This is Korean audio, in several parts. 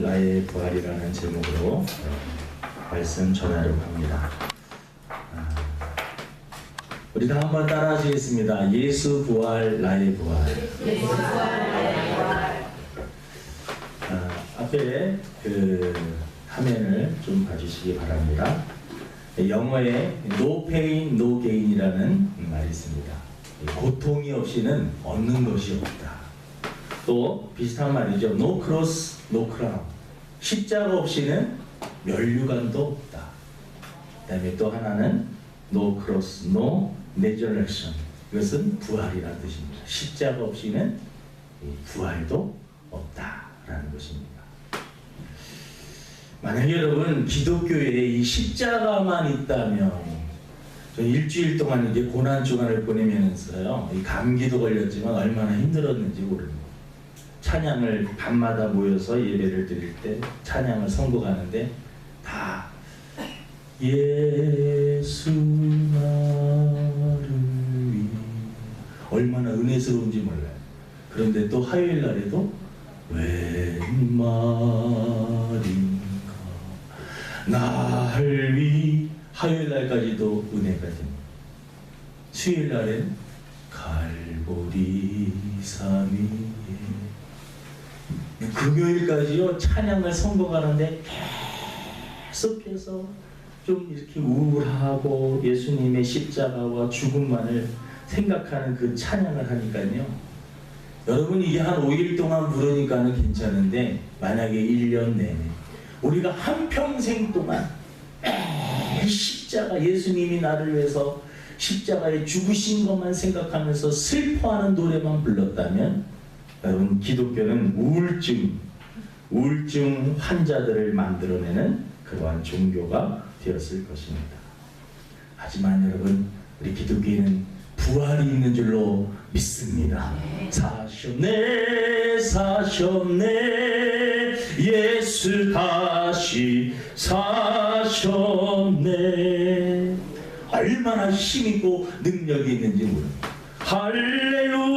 부활 나의 부활이라는 제목으로 말씀 전하려고 합니다. 우리 다 한번 따라 하시겠습니다. 예수 부활 나의 부활. 예수 부활 나의 부활. 앞에 그 화면을 좀 봐주시기 바랍니다. 영어에 no pain, no gain이라는 말이 있습니다. 고통이 없이는 얻는 것이 없다. 또 비슷한 말이죠. No cross, no crown. 십자가 없이는 면류관도 없다. 그 다음에 또 하나는 no cross, no resurrection. 이것은 부활이라는 뜻입니다. 십자가 없이는 부활도 없다라는 것입니다. 만약에 여러분 기독교에 이 십자가만 있다면, 저 일주일 동안 이제 고난 주간을 보내면서요, 이 감기도 걸렸지만 얼마나 힘들었는지 모릅니다. 찬양을 밤마다 모여서 예배를 드릴 때 찬양을 선곡하는데 다 예수 나를 위해, 얼마나 은혜스러운지 몰라요. 그런데 또 화요일 날에도 웬 말인가 나를 위, 화요일 날까지도 은혜가 됩니다. 수요일 날엔 갈보리 산 위에, 금요일까지요 찬양을 선곡하는데 계속해서 좀 이렇게 우울하고 예수님의 십자가와 죽음만을 생각하는 그 찬양을 하니까요, 여러분 이게 한 5일 동안 부르니까는 괜찮은데, 만약에 1년 내내 우리가 한평생 동안 십자가, 예수님이 나를 위해서 십자가에 죽으신 것만 생각하면서 슬퍼하는 노래만 불렀다면, 여러분 기독교는 우울증 환자들을 만들어내는 그러한 종교가 되었을 것입니다. 하지만 여러분, 우리 기독교인은 부활이 있는 줄로 믿습니다. 사셨네 사셨네 예수 다시 사셨네. 얼마나 힘있고 능력이 있는지 모릅니다. 할렐루야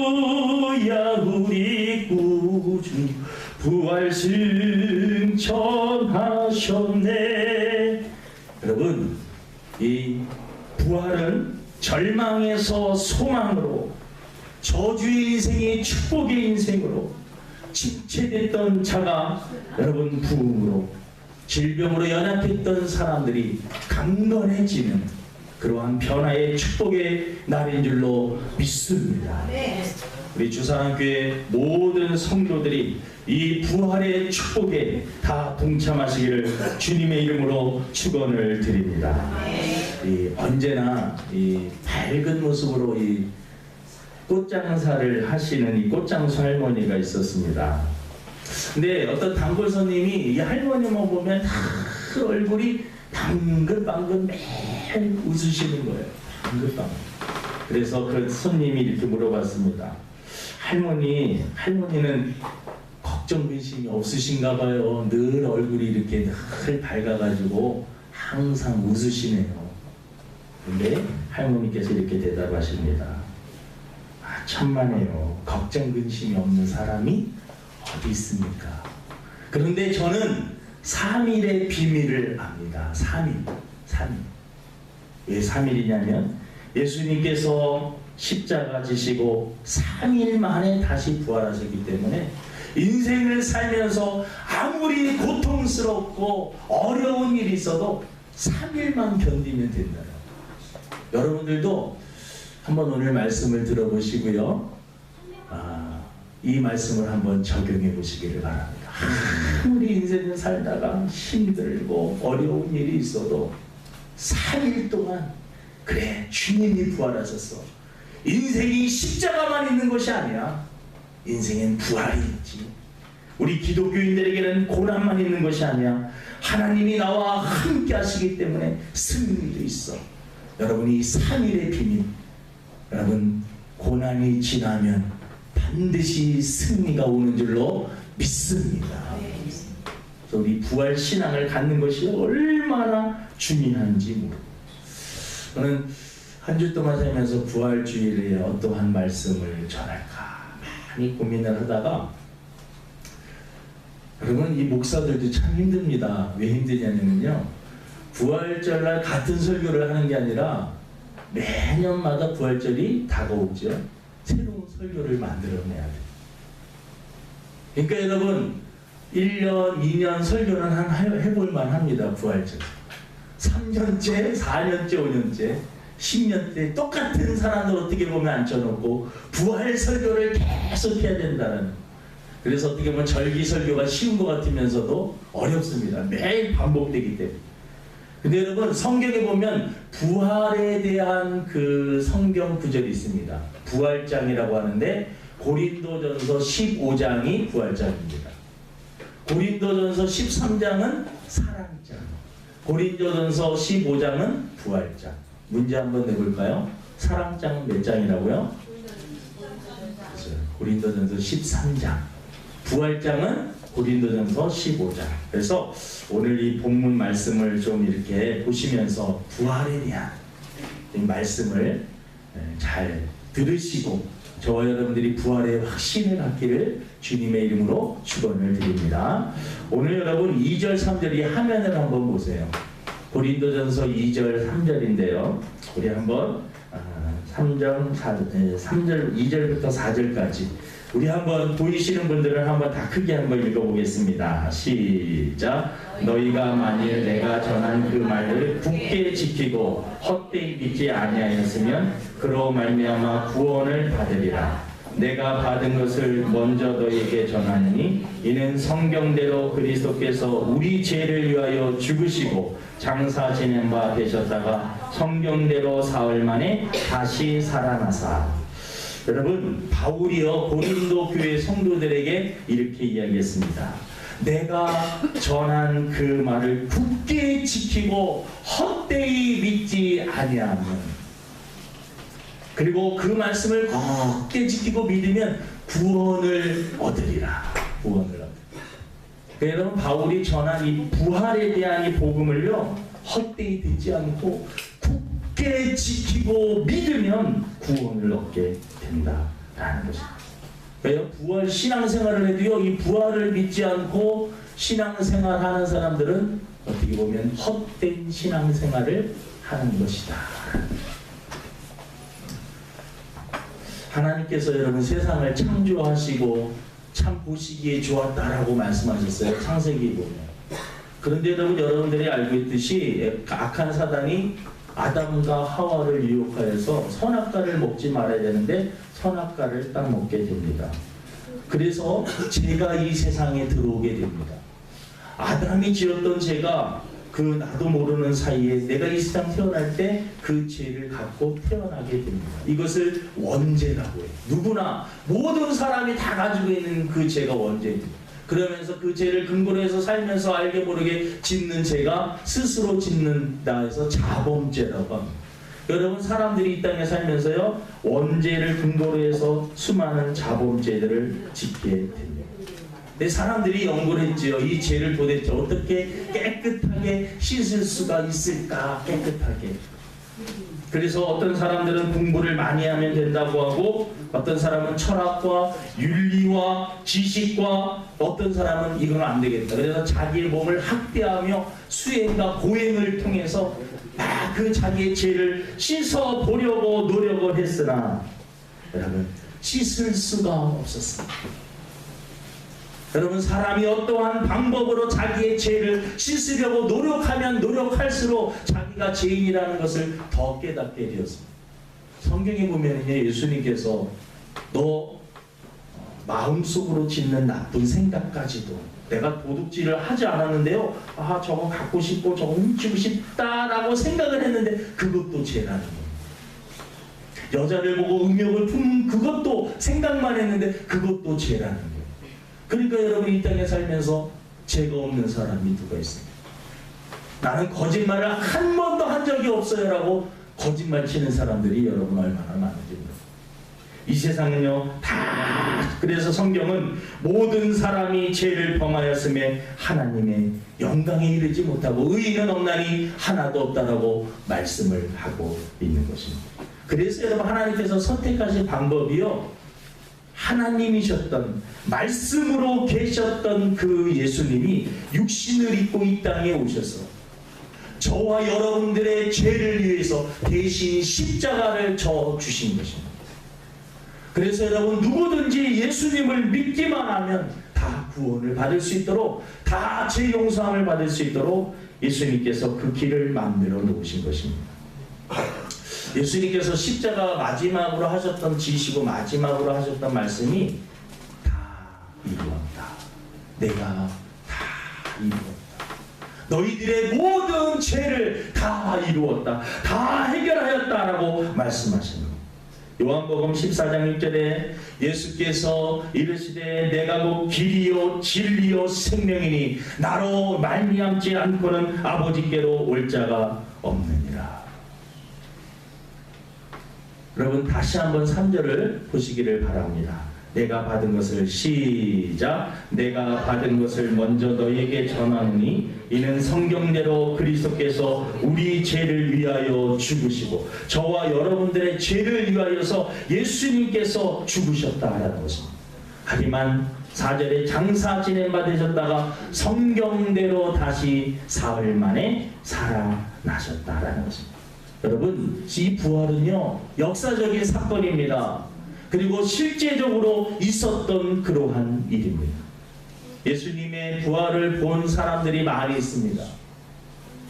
우리 구주 부활 승천하셨네. 여러분, 이 부활은 절망에서 소망으로, 저주의 인생이 축복의 인생으로, 침체됐던 자가 여러분 부흥으로, 질병으로 연약했던 사람들이 강건해지는 그러한 변화의 축복의 날인 줄로 믿습니다. 우리 주사랑교회 모든 성도들이 이 부활의 축복에 다 동참하시기를 주님의 이름으로 축원을 드립니다. 언제나 이 밝은 모습으로 이 꽃장사를 하시는 이 꽃장수 할머니가 있었습니다. 근데 어떤 단골 손님이 이 할머니만 보면 다 얼굴이 방긋방긋 매일 웃으시는 거예요. 방긋방긋. 그래서 그 손님이 이렇게 물어봤습니다. 할머니는 걱정 근심이 없으신가 봐요. 늘 얼굴이 이렇게 늘 밝아가지고 항상 웃으시네요. 근데 할머니께서 이렇게 대답하십니다. 천만에요. 걱정 근심이 없는 사람이 어디 있습니까? 그런데 저는 3일의 비밀을 압니다. 3일. 왜 3일이냐면 예수님께서 십자가 지시고 3일 만에 다시 부활하셨기 때문에 인생을 살면서 아무리 고통스럽고 어려운 일이 있어도 3일만 견디면 된다. 여러분들도 한번 오늘 말씀을 들어보시고요, 이 말씀을 한번 적용해 보시기를 바랍니다. 아무리 인생을 살다가 힘들고 어려운 일이 있어도 3일 동안, 그래 주님이 부활하셨어. 인생이 십자가만 있는 것이 아니야. 인생엔 부활이 있지. 우리 기독교인들에게는 고난만 있는 것이 아니야. 하나님이 나와 함께 하시기 때문에 승리도 있어. 여러분, 이 3일의 비밀, 여러분 고난이 지나면 반드시 승리가 오는 줄로 믿습니다. 그래서 우리 부활 신앙을 갖는 것이 얼마나 중요한지 모릅니다. 저는 한 주 동안 살면서 부활주일에 어떠한 말씀을 전할까 많이 고민을 하다가, 그러면 이 목사들도 참 힘듭니다. 왜 힘드냐면요, 부활절날 같은 설교를 하는 게 아니라 매년마다 부활절이 다가오죠. 새로운 설교를 만들어내야 돼요. 그러니까 여러분 1년, 2년 설교는 한 해볼만 합니다. 부활절 3년째, 4년째, 5년째, 10년째 똑같은 사람들 어떻게 보면 앉혀놓고 부활 설교를 계속 해야 된다는. 그래서 어떻게 보면 절기 설교가 쉬운 것 같으면서도 어렵습니다. 매일 반복되기 때문에. 근데 여러분 성경에 보면 부활에 대한 그 성경 구절이 있습니다. 부활장이라고 하는데 고린도전서 15장이 부활장입니다. 고린도전서 13장은 사랑장, 고린도전서 15장은 부활장. 문제 한번 내볼까요? 사랑장은 몇 장이라고요? 고린도전서 13장, 부활장은 고린도전서 15장. 그래서 오늘 이 본문 말씀을 좀 이렇게 보시면서 부활에 대한 이 말씀을 잘 들으시고 저와 여러분들이 부활의 확신을 갖기를 주님의 이름으로 축원을 드립니다. 오늘 여러분 2절 3절 이 화면을 한번 보세요. 고린도전서 2절 3절인데요. 우리 한번 3절 2절부터 4절까지 우리 한번 보이시는 분들은 한번 다 크게 한번 읽어보겠습니다. 시작. 너희가 만일 내가 전한 그 말을 굳게 지키고 헛되이 믿지 아니하였으면 그로 말미암아 구원을 받으리라. 내가 받은 것을 먼저 너희에게 전하니 이는 성경대로 그리스도께서 우리 죄를 위하여 죽으시고 장사 지낸 바 되셨다가 성경대로 사흘 만에 다시 살아나사. 여러분 바울이요 고린도 교회 성도들에게 이렇게 이야기했습니다. 내가 전한 그 말을 굳게 지키고 헛되이 믿지 아니하면, 그리고 그 말씀을 굳게 지키고 믿으면 구원을 얻으리라. 구원을 얻으리라. 여러분 바울이 전한 이 부활에 대한 이 복음을요 헛되이 되지 않고 굳게 지키고 믿으면 구원을 얻게 된다라는 것입니다. 왜요? 부활 신앙생활을 해도요 이 부활을 믿지 않고 신앙생활하는 사람들은 어떻게 보면 헛된 신앙생활을 하는 것이다. 하나님께서 여러분 세상을 창조하시고 참 보시기에 좋았다라고 말씀하셨어요. 창세기 보면. 그런데 여러분들이 알고 있듯이 악한 사단이 아담과 하와를 유혹하여서 선악과를 먹지 말아야 되는데 선악과를 딱 먹게 됩니다. 그래서 죄가 이 세상에 들어오게 됩니다. 아담이 지었던 죄가 그 나도 모르는 사이에 내가 이 세상 태어날 때 그 죄를 갖고 태어나게 됩니다. 이것을 원죄라고 해요. 누구나 모든 사람이 다 가지고 있는 그 죄가 원죄입니다. 그러면서 그 죄를 근거로 해서 살면서 알게 모르게 짓는 죄가 스스로 짓는다 해서 자범죄라고 합니다. 여러분 사람들이 이 땅에 살면서요 원죄를 근거로 해서 수많은 자범죄들을 짓게 됩니다. 근데 사람들이 연구를 했지요. 이 죄를 도대체 어떻게 깨끗하게 씻을 수가 있을까? 깨끗하게. 그래서 어떤 사람들은 공부를 많이 하면 된다고 하고, 어떤 사람은 철학과 윤리와 지식과, 어떤 사람은 이건 안 되겠다. 그래서 자기의 몸을 학대하며 수행과 고행을 통해서 막 그 자기의 죄를 씻어 보려고 노력을 했으나 여러분 씻을 수가 없었습니다. 여러분 사람이 어떠한 방법으로 자기의 죄를 씻으려고 노력하면 노력할수록 자기가 죄인이라는 것을 더 깨닫게 되었습니다. 성경에 보면 예수님께서 너 마음속으로 짓는 나쁜 생각까지도 내가 도둑질을 하지 않았는데요, 아 저거 갖고 싶고 저거 훔치고 싶다라고 생각을 했는데 그것도 죄라는 거예요. 여자를 보고 음욕을 품는 그것도 생각만 했는데 그것도 죄라는 거예요. 그러니까 여러분 이 땅에 살면서 죄가 없는 사람이 누가 있습니까? 나는 거짓말을 한 번도 한 적이 없어요 라고 거짓말 치는 사람들이 여러분 얼마나 많은지 모릅니다. 이 세상은요 다, 그래서 성경은 모든 사람이 죄를 범하였음에 하나님의 영광에 이르지 못하고 의인은 없나니 하나도 없다라고 말씀을 하고 있는 것입니다. 그래서 여러분 하나님께서 선택하신 방법이요 하나님이셨던 말씀으로 계셨던 그 예수님이 육신을 입고 이 땅에 오셔서 저와 여러분들의 죄를 위해서 대신 십자가를 져 주신 것입니다. 그래서 여러분 누구든지 예수님을 믿기만 하면 다 구원을 받을 수 있도록, 다 죄 용서함을 받을 수 있도록 예수님께서 그 길을 만들어 놓으신 것입니다. 예수님께서 십자가 마지막으로 하셨던, 지시고 마지막으로 하셨던 말씀이 다 이루었다. 내가 다 이루었다. 너희들의 모든 죄를 다 이루었다. 다 해결하였다라고 말씀하십니다. 요한복음 14장 6절에 예수께서 이르시되 내가 곧 길이요 진리요 생명이니 나로 말미암지 않고는 아버지께로 올 자가 없느니라. 여러분 다시 한번 3절을 보시기를 바랍니다. 내가 받은 것을 시작. 내가 받은 것을 먼저 너희에게 전하노니 이는 성경대로 그리스도께서 우리 죄를 위하여 죽으시고 저와 여러분들의 죄를 위하여서 예수님께서 죽으셨다라는 것입니다. 하지만 4절에 장사 지냄 받으셨다가 성경대로 다시 사흘 만에 살아나셨다라는 것입니다. 여러분 이 부활은요 역사적인 사건입니다. 그리고 실제적으로 있었던 그러한 일입니다. 예수님의 부활을 본 사람들이 많이 있습니다.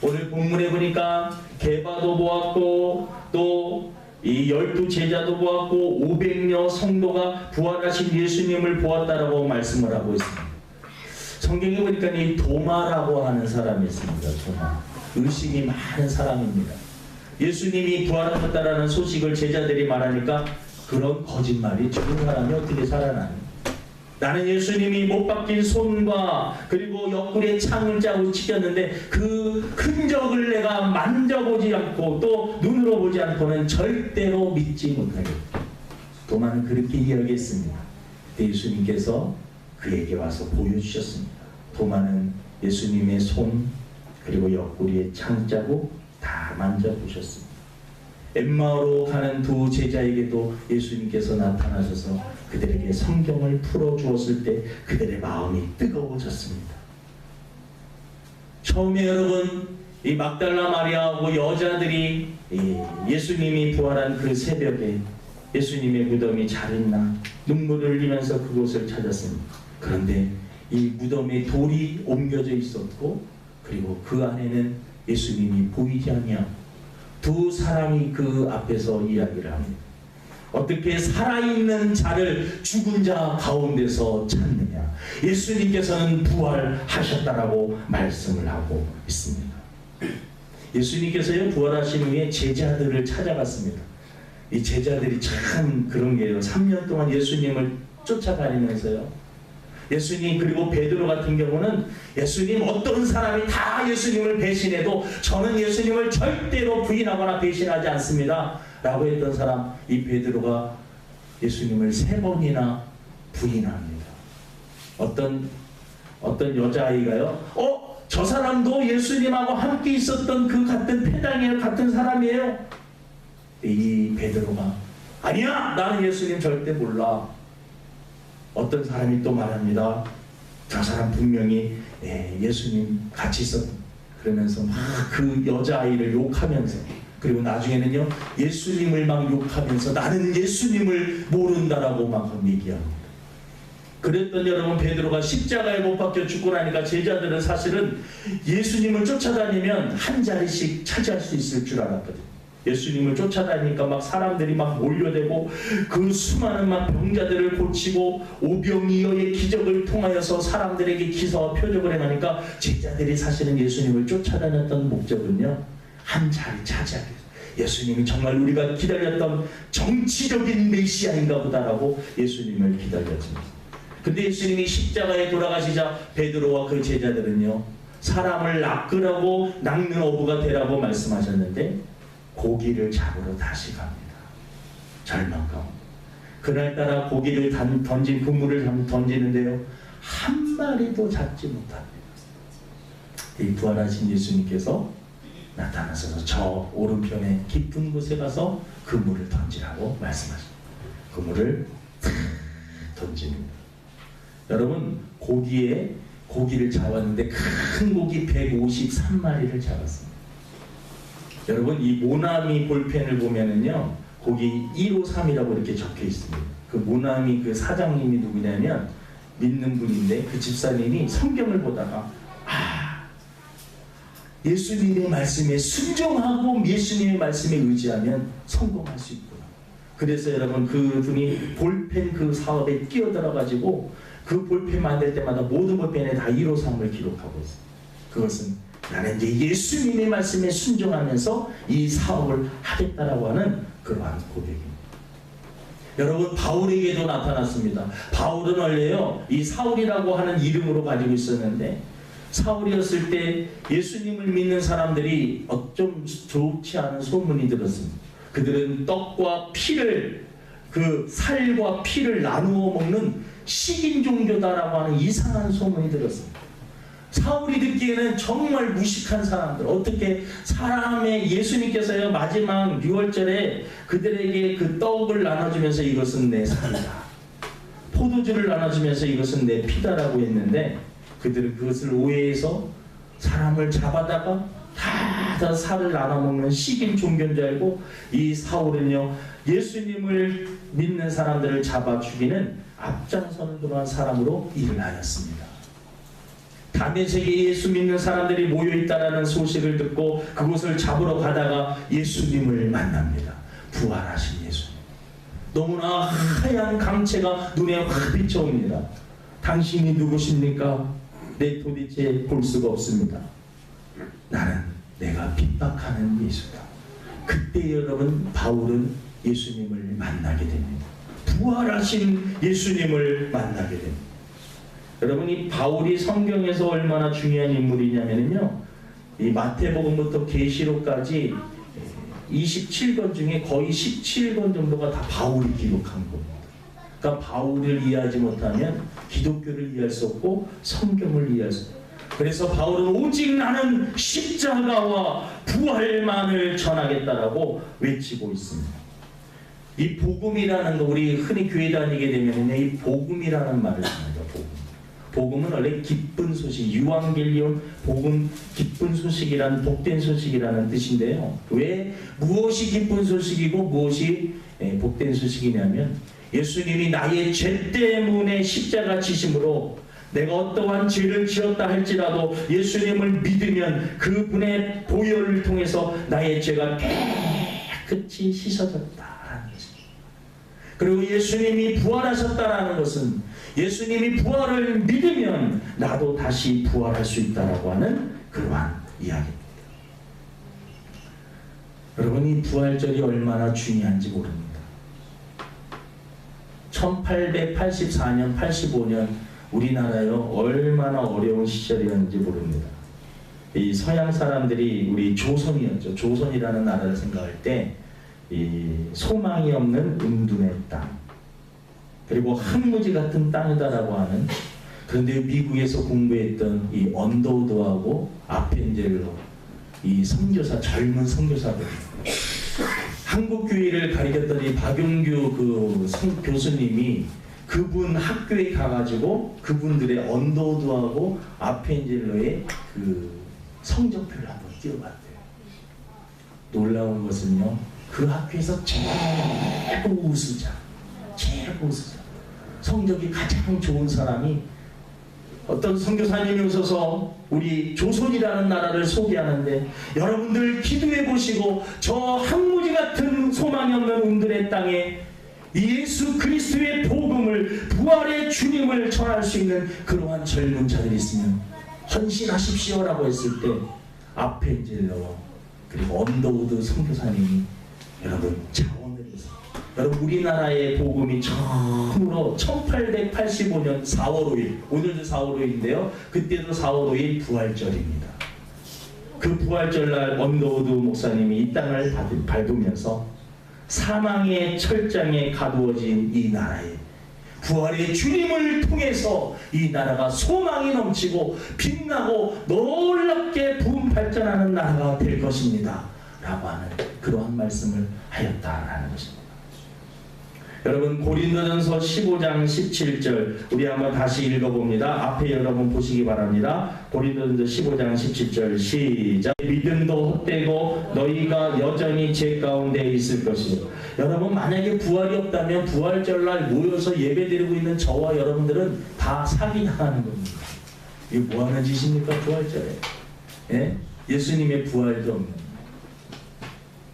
오늘 본문에 보니까 게바도 보았고 또 이 12제자도 보았고 500여 성도가 부활하신 예수님을 보았다라고 말씀을 하고 있습니다. 성경에 보니까 이 도마라고 하는 사람이 있습니다. 도마. 의심이 많은 사람입니다. 예수님이 부활하셨다라는 소식을 제자들이 말하니까 그런 거짓말이 죽은 사람이 어떻게 살아나니? 나는 예수님이 못 박힌 손과 그리고 옆구리에 창을 짜고 찍혔는데 그 흔적을 내가 만져보지 않고 또 눈으로 보지 않고는 절대로 믿지 못하겠다. 도마는 그렇게 이야기했습니다. 예수님께서 그에게 와서 보여주셨습니다. 도마는 예수님의 손 그리고 옆구리에 창 짜고 다 만져보셨습니다. 엠마오로 가는 두 제자에게도 예수님께서 나타나셔서 그들에게 성경을 풀어주었을 때 그들의 마음이 뜨거워졌습니다. 처음에 여러분 이 막달라 마리아하고 여자들이 예수님이 부활한 그 새벽에 예수님의 무덤이 잘 있나 눈물을 흘리면서 그곳을 찾았습니다. 그런데 이 무덤에 돌이 옮겨져 있었고 그리고 그 안에는 예수님이 보이지 아니하고 두 사람이 그 앞에서 이야기를 합니다. 어떻게 살아있는 자를 죽은 자 가운데서 찾느냐. 예수님께서는 부활하셨다라고 말씀을 하고 있습니다. 예수님께서요 부활하신 후에 제자들을 찾아갔습니다. 이 제자들이 참 그런 게요. 3년 동안 예수님을 쫓아다니면서요. 예수님 그리고 베드로 같은 경우는 예수님 어떤 사람이 다 예수님을 배신해도 저는 예수님을 절대로 부인하거나 배신하지 않습니다 라고 했던 사람 이 베드로가 예수님을 3번이나 부인합니다. 어떤 여자아이가요 저 사람도 예수님하고 함께 있었던 그 같은 패당이에요, 같은 사람이에요. 이 베드로가 아니야 나는 예수님 절대 몰라. 어떤 사람이 또 말합니다. 저 사람 분명히 예수님 같이 있었던 그러면서 막 그 여자아이를 욕하면서 그리고 나중에는요 예수님을 막 욕하면서 나는 예수님을 모른다라고 막 얘기합니다. 그랬던 여러분 베드로가 십자가에 못 박혀 죽고 나니까 제자들은 사실은 예수님을 쫓아다니면 한 자리씩 차지할 수 있을 줄 알았거든요. 예수님을 쫓아다니니까 막 사람들이 막 몰려대고 그 수많은 막 병자들을 고치고 오병이어의 기적을 통하여서 사람들에게 기사와 표적을 행하니까 제자들이 사실은 예수님을 쫓아다녔던 목적은요 한 자리 차지하기 위해서 예수님이 정말 우리가 기다렸던 정치적인 메시아인가 보다라고 예수님을 기다렸습니다. 근데 예수님이 십자가에 돌아가시자 베드로와 그 제자들은요 사람을 낚으라고 낚는 어부가 되라고 말씀하셨는데 고기를 잡으러 다시 갑니다. 절망 가운데. 그날따라 고기를 던진 그물을 던지는데요. 한 마리도 잡지 못합니다. 이 부활하신 예수님께서 나타나셔서 저 오른편에 깊은 곳에 가서 그물을 던지라고 말씀하십니다. 그물을 던집니다. 여러분, 고기를 잡았는데 큰 고기 153마리를 잡았습니다. 여러분, 이 모나미 볼펜을 보면은요, 거기 153이라고 이렇게 적혀 있습니다. 그 모나미 그 사장님이 누구냐면 믿는 분인데, 그 집사님이 성경을 보다가 예수님의 말씀에 순종하고 예수님의 말씀에 의지하면 성공할 수 있구나. 그래서 여러분, 그분이 볼펜 그 사업에 끼어들어가지고 그 볼펜 만들 때마다 모든 볼펜에 다 153을 기록하고 있어요. 그것은 나는 이제 예수님의 말씀에 순종하면서 이 사업을 하겠다라고 하는 그러한 고백입니다. 여러분, 바울에게도 나타났습니다. 바울은 원래요, 이 사울이라고 하는 이름으로 가지고 있었는데, 사울이었을 때 예수님을 믿는 사람들이 좀 좋지 않은 소문이 들었습니다. 그들은 떡과 피를, 그 살과 피를 나누어 먹는 식인 종교다라고 하는 이상한 소문이 들었습니다. 사울이 듣기에는 정말 무식한 사람들, 어떻게 사람의, 예수님께서요 마지막 6월절에 그들에게 그 떡을 나눠주면서 이것은 내 살이다, 포도주를 나눠주면서 이것은 내 피다라고 했는데, 그들은 그것을 오해해서 사람을 잡아다가 다 살을 나눠 먹는 식인 종교인 줄 알고, 이 사울은요 예수님을 믿는 사람들을 잡아 죽이는 앞장서는 그러한 사람으로 일을 하였습니다. 다메섹에 예수 믿는 사람들이 모여있다는 소식을 듣고 그곳을 잡으러 가다가 예수님을 만납니다. 부활하신 예수님. 너무나 하얀 강체가 눈에 확 비쳐옵니다. 당신이 누구십니까? 내 도대체 볼 수가 없습니다. 나는 내가 핍박하는 예수다. 그때 여러분, 바울은 예수님을 만나게 됩니다. 부활하신 예수님을 만나게 됩니다. 여러분, 이 바울이 성경에서 얼마나 중요한 인물이냐면요, 이 마태복음부터 계시록까지 27권 중에 거의 17권 정도가 다 바울이 기록한 겁니다. 그러니까 바울을 이해하지 못하면 기독교를 이해할 수 없고 성경을 이해할 수 없고, 그래서 바울은 오직 나는 십자가와 부활만을 전하겠다라고 외치고 있습니다. 이 복음이라는 거, 우리 흔히 교회 다니게 되면 이 복음이라는 말을 씁니다. 복음은 원래 기쁜 소식, 유앙겔리온, 복음, 기쁜 소식이라는, 복된 소식이라는 뜻인데요. 왜 무엇이 기쁜 소식이고 무엇이 복된 소식이냐면, 예수님이 나의 죄 때문에 십자가 지심으로 내가 어떠한 죄를 지었다 할지라도 예수님을 믿으면 그분의 보혈을 통해서 나의 죄가 깨끗이 씻어졌다라는 것입니다. 그리고 예수님이 부활하셨다라는 것은 예수님이 부활을 믿으면 나도 다시 부활할 수 있다라고 하는 그러한 이야기입니다. 여러분, 이 부활절이 얼마나 중요한지 모릅니다. 1884년, 85년 우리나라요 얼마나 어려운 시절이었는지 모릅니다. 이 서양 사람들이 우리 조선이었죠. 조선이라는 나라를 생각할 때 이 소망이 없는 은둔의 땅, 그리고 항무지 같은 땅이다라고 하는, 그런데 미국에서 공부했던 이 언더우드하고 아펜젤러, 이 선교사, 젊은 선교사들, 한국 교회를 가리켰던 이 박용규 그 교수님이 그분 학교에 가가지고 그분들의 언더우드하고 아펜젤러의 그 성적표를 한번 띄워봤대요. 놀라운 것은요, 그 학교에서 최고 우수자, 성적이 가장 좋은 사람이 어떤 선교사님이 오셔서 우리 조선이라는 나라를 소개하는데, 여러분들 기도해 보시고 저 항무지 같은 소망이 없는 운들의 땅에 예수 그리스도의 복음을, 부활의 주님을 전할 수 있는 그러한 젊은 자들이 있으면 헌신하십시오라고 했을 때, 아펜젤러와 그리고 언더우드 선교사님이 여러분 자원을 해서, 여러분 우리나라의 복음이 처음으로 1885년 4월 5일, 오늘도 4월 5일인데요 그때도 4월 5일 부활절입니다. 그 부활절날 언더우드 목사님이 이 땅을 밟으면서 사망의 철장에 가두어진 이 나라에 부활의 주님을 통해서 이 나라가 소망이 넘치고 빛나고 놀랍게 부흥 발전하는 나라가 될 것입니다 라고 하는 그러한 말씀을 하였다라는 것입니다. 여러분 고린도전서 15장 17절 우리 한번 다시 읽어봅니다. 앞에 여러분 보시기 바랍니다. 고린도전서 15장 17절 시작. 믿음도 헛되고 너희가 여전히 죄 가운데 있을 것이요. 여러분 만약에 부활이 없다면 부활절날 모여서 예배드리고 있는 저와 여러분들은 다 사기당하는 겁니다. 이게 뭐하는 짓입니까? 부활절에 예? 예수님의 부활도 없는.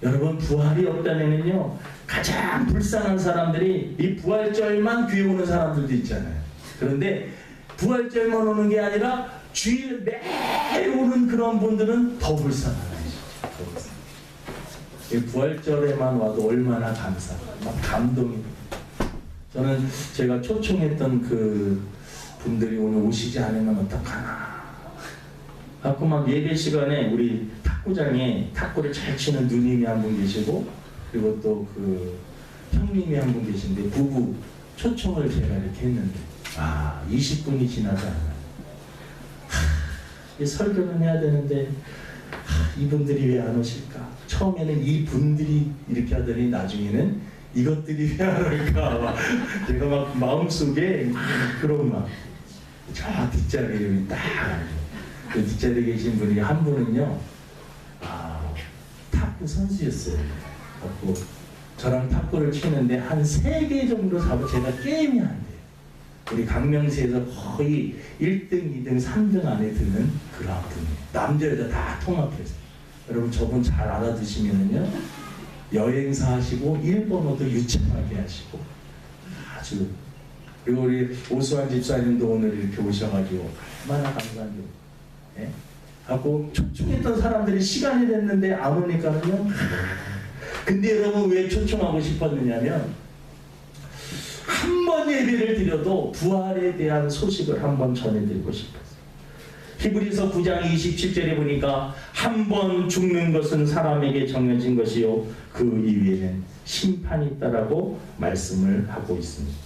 여러분 부활이 없다면요 가장 불쌍한 사람들이 이 부활절만 교회 오는 사람들도 있잖아요. 그런데 부활절만 오는 게 아니라 주일 매일 오는 그런 분들은 더 불쌍한 것이죠. 이 부활절에만 와도 얼마나 막 감동이. 저는 제가 초청했던 그 분들이 오늘 오시지 않으면 어떡하나. 갖고 막 예배 시간에 우리 탁구장에 탁구를 잘 치는 누님이 한 분 계시고 그리고 또 그 형님이 한 분 계신데 부부 초청을 제가 이렇게 했는데 20분이 지나지 않아요. 이 설교는 해야 되는데 이분들이 왜 안 오실까? 처음에는 이분들이 이렇게 하더니 나중에는 이것들이 왜 안 올까? 제가 막 마음속에 그런 저 뒷자리에 그 뒷자리에 계신 분이 한 분은요 탁구 선수였어요. 그래서 저랑 탁구를 치는데 한 3개 정도 잡아 제가 게임이 안 돼요. 우리 강명시에서 거의 1등, 2등, 3등 안에 드는 그런 분이에요. 남자 여자 다 통합해서. 여러분 저분 잘 알아두시면은요 여행사 하시고 일본어도 유창하게 하시고 아주. 그리고 우리 오수환 집사님도 오늘 이렇게 오셔가지고 얼마나 감사한지. 예? 하고 초청했던 사람들이 시간이 됐는데 안 오니까는요. 근데 여러분 왜 초청하고 싶었느냐면 한 번 예배를 드려도 부활에 대한 소식을 한번 전해드리고 싶었어요. 히브리서 9장 27절에 보니까 한 번 죽는 것은 사람에게 정해진 것이요 그 이후에는 심판이 있다라고 말씀을 하고 있습니다.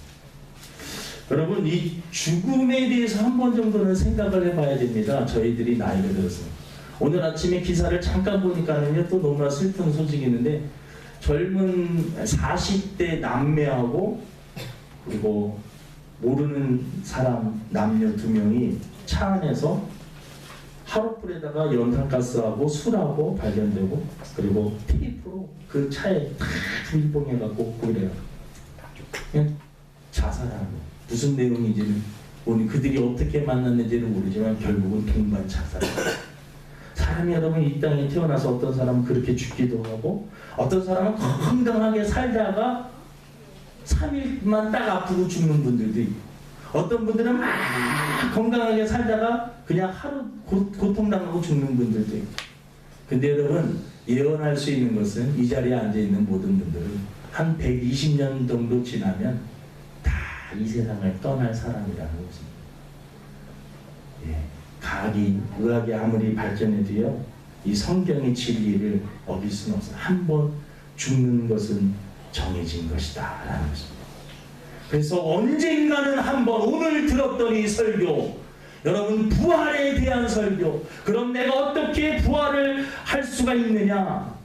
여러분 이 죽음에 대해서 한 번 정도는 생각을 해봐야 됩니다. 저희들이 나이가 들어서. 오늘 아침에 기사를 잠깐 보니까는요 또 너무나 슬픈 소식이 있는데 젊은 40대 남매하고 그리고 모르는 사람 남녀 2명이 차 안에서 하룻불에다가 연탄가스하고 술하고 발견되고 그리고 테이프로 그 차에 탁 불봉해갖고 그래요. 그냥 자살하고 무슨 내용인지는 오늘 그들이 어떻게 만났는지는 모르지만 결국은 동반 자살. 사람이 여러분 이 땅에 태어나서 어떤 사람은 그렇게 죽기도 하고 어떤 사람은 건강하게 살다가 3일만 딱 아프고 죽는 분들도 있고 어떤 분들은 막 건강하게 살다가 그냥 하루 고통당하고 죽는 분들도 있고. 근데 여러분 예언할 수 있는 것은 이 자리에 앉아있는 모든 분들은 한 120년 정도 지나면 다 이 세상을 떠날 사람이라는 것입니다. 예. 과학이, 의학이 아무리 발전해도요 이 성경의 진리를 어길 수는 없어요. 한 번 죽는 것은 정해진 것이다 라는 것입니다. 그래서 언젠가는 한번 오늘 들었던 이 설교 여러분 부활에 대한 설교 그럼 내가 어떻게 부활을 할 수가 있느냐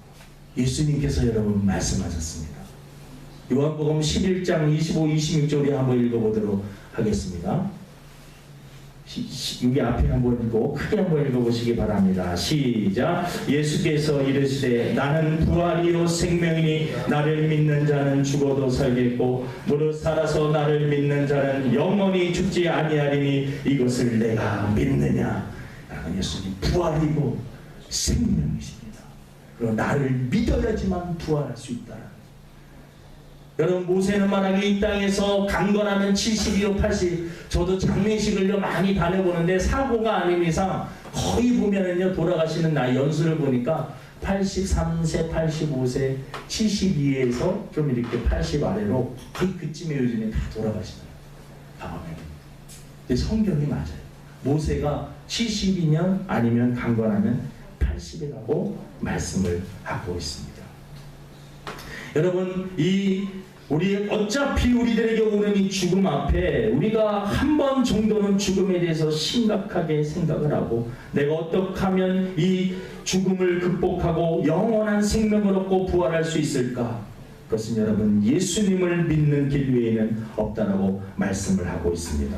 예수님께서 여러분 말씀하셨습니다. 요한복음 11장 25, 26절에 한번 읽어보도록 하겠습니다. 여기 앞에 한번 읽고 크게 한번 읽어보시기 바랍니다. 시작. 예수께서 이르시되 나는 부활이요 생명이니 나를 믿는 자는 죽어도 살겠고 무릇 살아서 나를 믿는 자는 영원히 죽지 아니하리니 이것을 내가 믿느냐. 나는 예수님 부활이고 생명이십니다. 그리고 나를 믿어야지만 부활할 수 있다. 여러분 모세는 만약에 이 땅에서 강건하면 70이요 80 저도 장례식을요 많이 다녀보는데 사고가 아닌 이상 거의 보면은요 돌아가시는 나이 연수를 보니까 83세 85세 72에서 좀 이렇게 80 아래로 거의 그쯤에 요즘에 다 돌아가시나요. 다음에 근데 성경이 맞아요. 모세가 70이면 아니면 강건하면 80이라고 말씀을 하고 있습니다. 여러분 어차피 우리들에게 오는 이 죽음 앞에 우리가 한 번 정도는 죽음에 대해서 심각하게 생각을 하고 내가 어떻게 하면 이 죽음을 극복하고 영원한 생명을 얻고 부활할 수 있을까? 그것은 여러분 예수님을 믿는 길 외에는 없다라고 말씀을 하고 있습니다.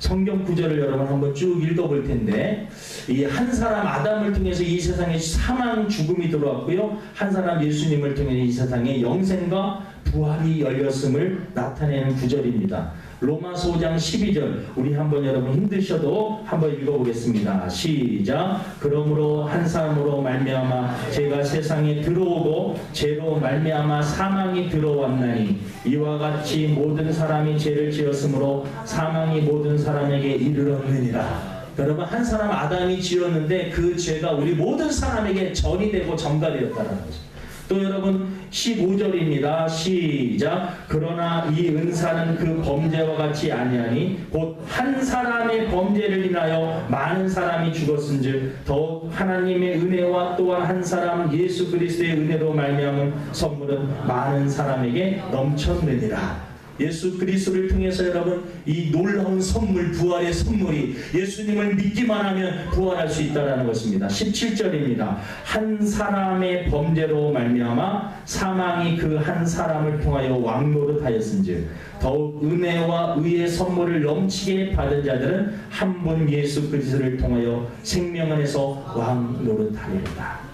성경 구절을 여러분 한번 쭉 읽어볼 텐데, 이 한 사람 아담을 통해서 이 세상에 사망 죽음이 들어왔고요, 한 사람 예수님을 통해 이 세상에 영생과 부활이 열렸음을 나타내는 구절입니다. 로마서 5장 12절 우리 한번 여러분 힘드셔도 한번 읽어보겠습니다. 시작. 그러므로 한 사람으로 말미암아 죄가 세상에 들어오고 죄로 말미암아 사망이 들어왔나니 이와 같이 모든 사람이 죄를 지었으므로 사망이 모든 사람에게 이르렀느니라. 여러분 한 사람 아담이 지었는데 그 죄가 우리 모든 사람에게 전이 되고 전가되었다는 거죠. 또 여러분 15절입니다. 시작. 그러나 이 은사는 그 범죄와 같이 아니하니 곧 한 사람의 범죄를 인하여 많은 사람이 죽었은즉 더욱 하나님의 은혜와 또한 한 사람 예수 그리스도의 은혜로 말미암은 선물은 많은 사람에게 넘쳤느니라. 예수 그리스도를 통해서 여러분 이 놀라운 선물, 부활의 선물이 예수님을 믿기만 하면 부활할 수 있다는 것입니다. 17절입니다. 한 사람의 범죄로 말미암아 사망이 그 한 사람을 통하여 왕노릇하였은즉 더욱 은혜와 의의 선물을 넘치게 받은 자들은 한 분 예수 그리스도를 통하여 생명 안에서 왕노릇하리로다.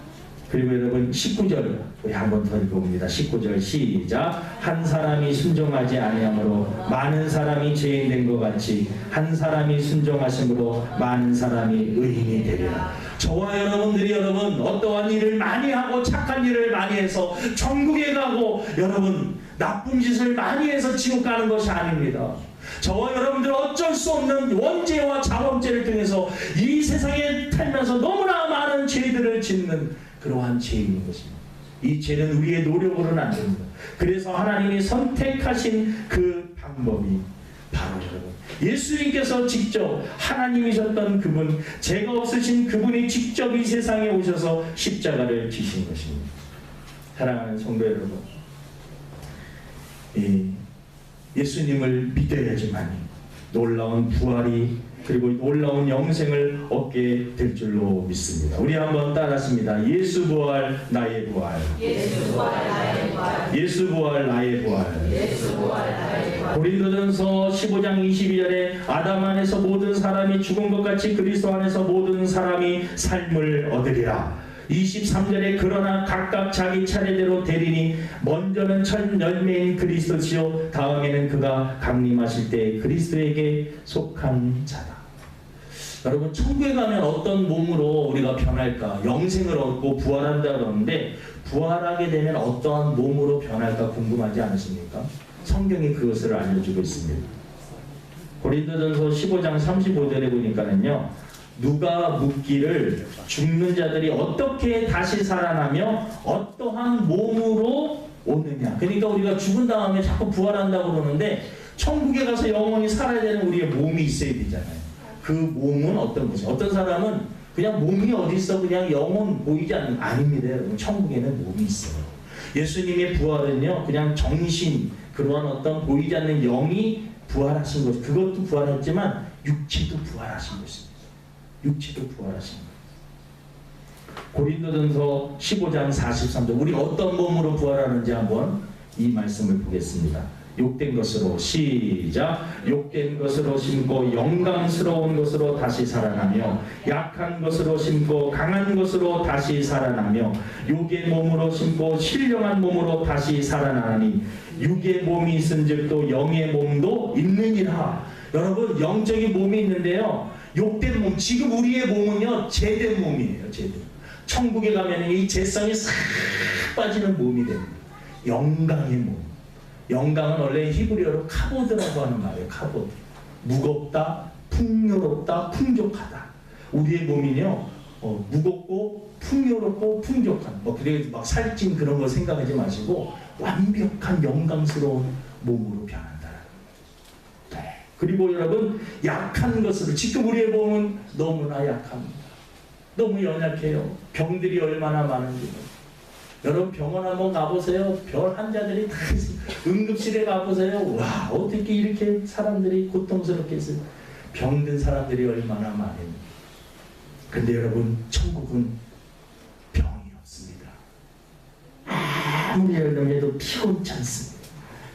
그리고 여러분 19절 우리 한번 더 읽어봅니다. 19절 시작. 한 사람이 순종하지 아니하므로 많은 사람이 죄인 된 것 같이 한 사람이 순종하심으로 많은 사람이 의인이 되리라. 저와 여러분들이 여러분 어떠한 일을 많이 하고 착한 일을 많이 해서 천국에 가고 여러분 나쁜 짓을 많이 해서 지옥 가는 것이 아닙니다. 저와 여러분들 어쩔 수 없는 원죄와 자범죄를 통해서 이 세상에 살면서 너무나 많은 죄들을 짓는 그러한 죄인 것입니다. 이 죄는 우리의 노력으로는 안 됩니다. 그래서 하나님이 선택하신 그 방법이 바로 여러분 예수님께서 직접 하나님이셨던 그분, 죄가 없으신 그분이 직접 이 세상에 오셔서 십자가를 지신 것입니다. 사랑하는 성도 여러분, 예수님을 믿어야지만 놀라운 부활이 그리고 놀라운 영생을 얻게 될 줄로 믿습니다. 우리 한번 따라했습니다. 예수 부활 나의 부활. 예수 부활 나의 부활. 예수 부활 나의 부활. 예수 부활 나의 부활. 고린도전서 15장 22절에 아담 안에서 모든 사람이 죽은 것 같이 그리스도 안에서 모든 사람이 삶을 얻으리라. 23절에 그러나 각각 자기 차례대로 되리니 먼저는 첫 열매인 그리스도시요 다음에는 그가 강림하실 때 그리스도에게 속한 자다. 여러분 천국에 가면 어떤 몸으로 우리가 변할까? 영생을 얻고 부활한다 그러는데 부활하게 되면 어떠한 몸으로 변할까 궁금하지 않으십니까? 성경이 그것을 알려주고 있습니다. 고린도전서 15장 35절에 보니까는요, 누가 묻기를 죽는 자들이 어떻게 다시 살아나며 어떠한 몸으로 오느냐. 그러니까 우리가 죽은 다음에 자꾸 부활한다고 그러는데 천국에 가서 영원히 살아야 되는 우리의 몸이 있어야 되잖아요. 그 몸은 어떤 것이죠? 어떤 사람은 그냥 몸이 어디 있어 그냥 영혼 보이지 않는, 아닙니다. 여러분 천국에는 몸이 있어요. 예수님의 부활은요 그냥 정신, 그러한 어떤 보이지 않는 영이 부활하신 것, 그것도 부활했지만 육체도 부활하신 것입니다. 육체도 부활하신 것. 고린도전서 15장 43절 우리 어떤 몸으로 부활하는지 한번 이 말씀을 보겠습니다. 욕된 것으로 시작. 욕된 것으로 심고 영광스러운 것으로 다시 살아나며 약한 것으로 심고 강한 것으로 다시 살아나며 육의 몸으로 심고 신령한 몸으로 다시 살아나니 육의 몸이 있은즉 또 영의 몸도 있느니라. 여러분 영적인 몸이 있는데요, 욕된 몸, 지금 우리의 몸은요 죄된 몸이에요. 죄된. 천국에 가면 이 죄성이 싹 빠지는 몸이 됩니다. 영광의 몸. 영광은 원래 히브리어로 카보드라고 하는 말이에요. 카보드. 무겁다, 풍요롭다, 풍족하다. 우리의 몸이요 무겁고 풍요롭고 풍족한, 그래 막 살찐 그런 거 생각하지 마시고 완벽한 영광스러운 몸으로 변한다. 네. 그리고 여러분 약한 것으로, 지금 우리의 몸은 너무나 약합니다. 너무 연약해요. 병들이 얼마나 많은지. 여러분 병원 한번 가보세요. 별 환자들이 다 있어요. 응급실에 가보세요. 와, 어떻게 이렇게 사람들이 고통스럽게 있어요. 병든 사람들이 얼마나 많아요. 근데 여러분 천국은 병이 없습니다. 아무리 열심해도 피곤치 않습니다.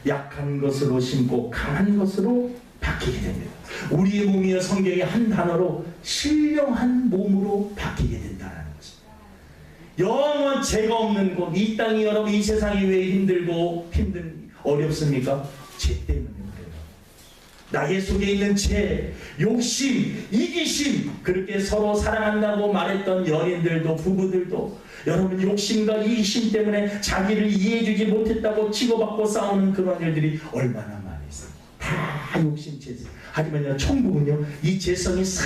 약한 것으로 심고 강한 것으로 바뀌게 됩니다. 우리의 몸이여 성경의 한 단어로 신령한 몸으로 바뀌게 된다는 것입니다. 영원 죄가 없는 곳, 이 땅이 여러분 이 세상이 왜 힘들고 어렵습니까? 죄 때문에 그래요. 나의 속에 있는 죄, 욕심, 이기심, 그렇게 서로 사랑한다고 말했던 연인들도 부부들도 여러분 욕심과 이기심 때문에 자기를 이해해주지 못했다고 치고받고 싸우는 그런 일들이 얼마나 많이 있어요. 다 욕심, 죄성. 하지만요, 천국은요, 이 죄성이 싹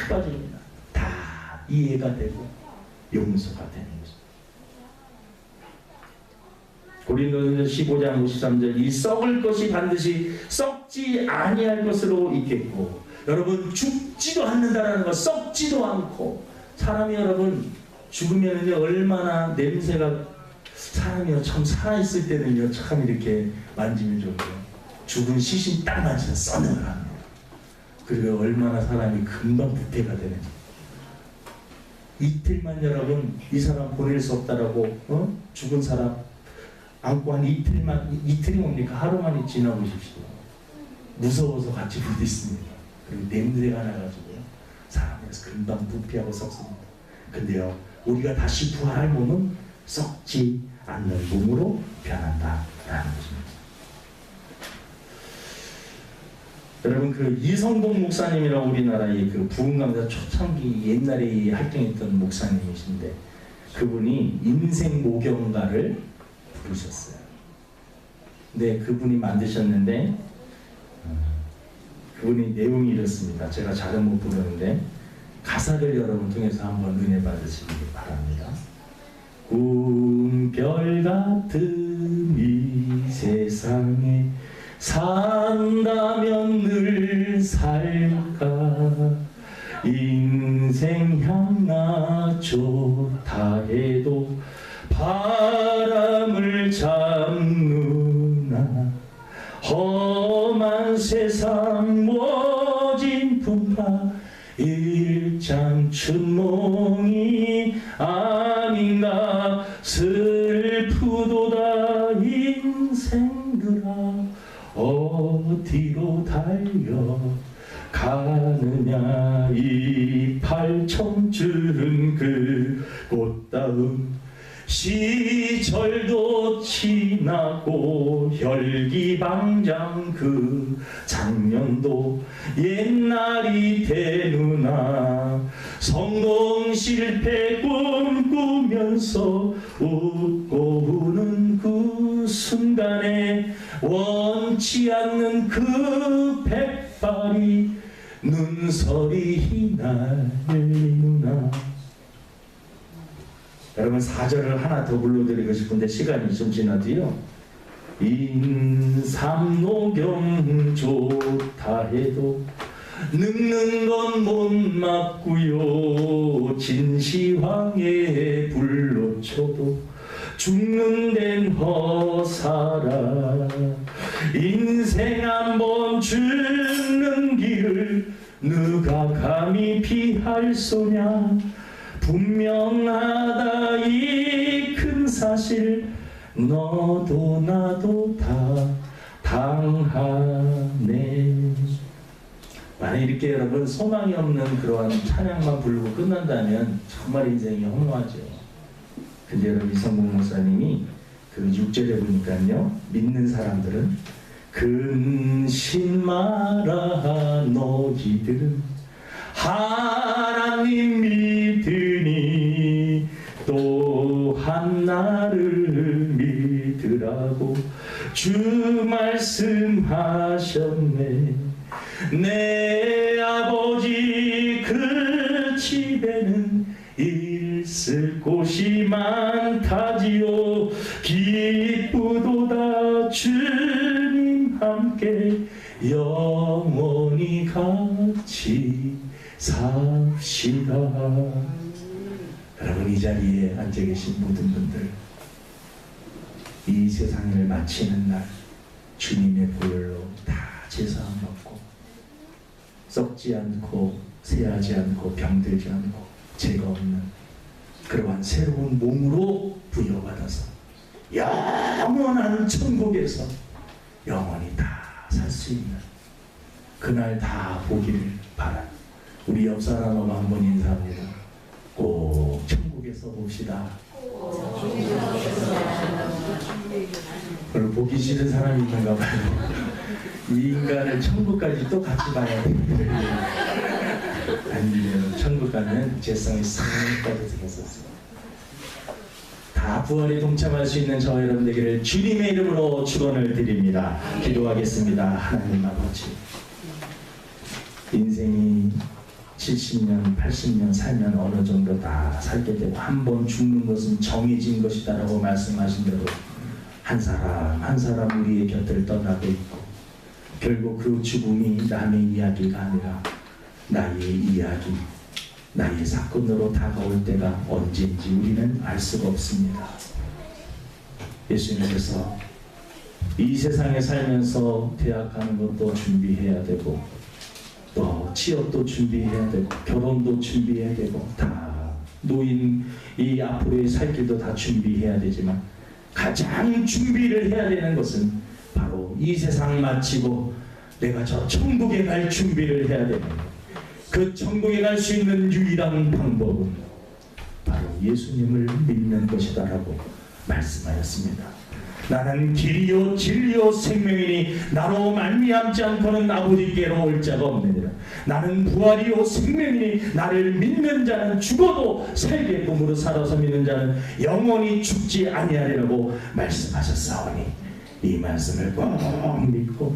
빠집니다. 다 이해가 되고 용서가 되는 것입니다. 고린도전서 15장 53절, 이 썩을 것이 반드시 썩지 아니할 것으로 있겠고, 여러분 죽지도 않는다라는 것, 썩지도 않고. 사람이 여러분 죽으면은요 얼마나 냄새가, 사람이요 참 살아있을 때는요 참 이렇게 만지면 좋고요, 죽은 시신 딱 만지면 써늘합니다. 그리고 얼마나 사람이 금방 부패가 되는지. 이틀만 여러분 이 사람 보낼 수 없다라고 죽은 사람 안고 한 이틀만, 이틀이 뭡니까? 하루만 지나보십시오. 무서워서 같이 부딪습니다. 그리고 냄새가 나가지고요 사람에서 금방 부패하고 썩습니다. 근데요 우리가 다시 부활할 몸은 썩지 않는 몸으로 변한다라는 것입니다. 여러분 그 이성봉 목사님이라고 우리나라의 그 부흥강사 초창기 옛날에 활동했던 목사님이신데, 그분이 인생 모경가를 부르셨어요. 근데 그분이 만드셨는데 그분이 내용이 이렇습니다. 제가 잘은 못 부르는데 가사를 여러분 통해서 한번 은혜 받으시기 바랍니다. 꿈별 같은 이 세상에 산다면 늘 살까, 인생 향나 좋다 해도 바람을 잡누나, 험한 세상 모진 풍파 일장 춘몽이 아닌가, 슬프도다 인생들아 어디로 달려가느냐, 이 팔청춘은 그 꽃다운 시절도 지나고 혈기방장 그 작년도 옛날이 되누나, 성공 실패 꿈꾸면서 웃고 우는 그 순간에 원치 않는 그 백발이 눈설이 휘날리누나. 여러분 4절을 하나 더 불러드리고 싶은데 시간이 좀 지나도요, 인삼노경 좋다 해도 늙는 건 못 막고요, 진시황에 불로 쳐도 죽는 데는 허사라, 인생 한번 죽는 길을 누가 감히 피할 소냐, 분명하다 이 큰 사실 너도 나도 다 당하네. 만약 이렇게 여러분 소망이 없는 그러한 찬양만 부르고 끝난다면 정말 인생이 허무하죠. 근데 여러분 이성봉 목사님이 그 6절에 보니까요, 믿는 사람들은 근심 마라 너희들은 하나님 믿으니 또한 나를 믿으라고 주 말씀하셨네. 내 아버지 그 집에는 있을 곳이 많다지요, 기쁘도다 주님 함께 영원히 같이 삽시다. 여러분 이 자리에 앉아 계신 모든 분들, 이 세상을 마치는 날 주님의 보혈로 다 제사함 받고 썩지 않고 새하지 않고 병들지 않고 죄가 없는 그러한 새로운 몸으로 부여받아서 영원한 천국에서 영원히 다 살 수 있는 그날 다 보기를 바라. 우리 옆 사람하고 한번 인사합니다. 꼭 천국에서 봅시다. 그걸 보기 싫은 사람이 있는가 봐요. 이 인간을 천국까지 또 같이 봐야 돼. 아니면 천국 가면 재성이 싹 빠져들었었어요. 다 부활에 동참할 수 있는 저와 여러분 되기를 주님의 이름으로 축원을 드립니다. 기도하겠습니다. 하나님 아버지, 인생이 70년, 80년 살면 어느 정도 다 살게 되고 한 번 죽는 것은 정해진 것이다라고 말씀하신 대로 한 사람 한 사람 우리의 곁을 떠나고 있고 결국 그 죽음이 남의 이야기가 아니라 나의 이야기, 나의 사건으로 다가올 때가 언제인지 우리는 알 수가 없습니다. 예수님께서 이 세상에 살면서 대학 가는 것도 준비해야 되고 또 취업도 준비해야 되고 결혼도 준비해야 되고 다 노인 이 앞으로의 살 길도 다 준비해야 되지만 가장 준비를 해야 되는 것은 바로 이 세상 마치고 내가 저 천국에 갈 준비를 해야 되는 그 천국에 갈 수 있는 유일한 방법은 바로 예수님을 믿는 것이다라고 말씀하였습니다. 나는 길이요 진리요 생명이니 나로 말미암지 않고는 아버지께로 올 자가 없느니라. 나는 부활이요 생명이니 나를 믿는 자는 죽어도 살게 몸으로 살아서 믿는 자는 영원히 죽지 아니하리라고 말씀하셨사오니 이 말씀을 꼭 믿고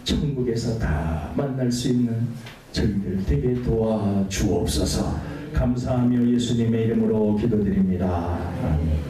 천국에서 다 만날 수 있는 저희들 되게 도와주옵소서. 감사하며 예수님의 이름으로 기도드립니다. 아멘.